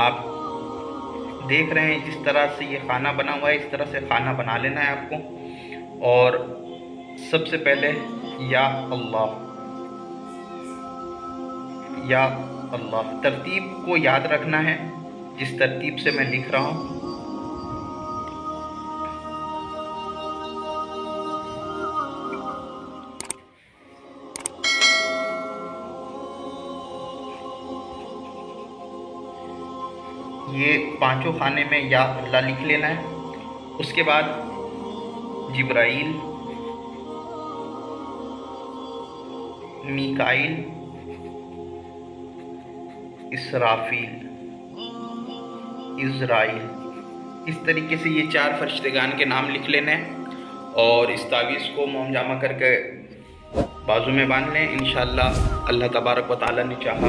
आप देख रहे हैं जिस तरह से ये खाना बना हुआ है, इस तरह से खाना बना लेना है आपको। और सबसे पहले या अल्लाह, या अल्लाह तरतीब को याद रखना है जिस तरतीब से मैं लिख रहा हूँ। ये पांचों खाने में या अल्लाह लिख लेना है। उसके बाद जिब्राइल, मीकाइल, इसराफील, इज़राइल, इस तरीके से ये 4 फरिश्तेगान के नाम लिख लेने हैं और इस तावीज़ को मोम जामा करके बाजू में बांध लें। इंशाअल्लाह अल्लाह तबारक व तआला ने चाहा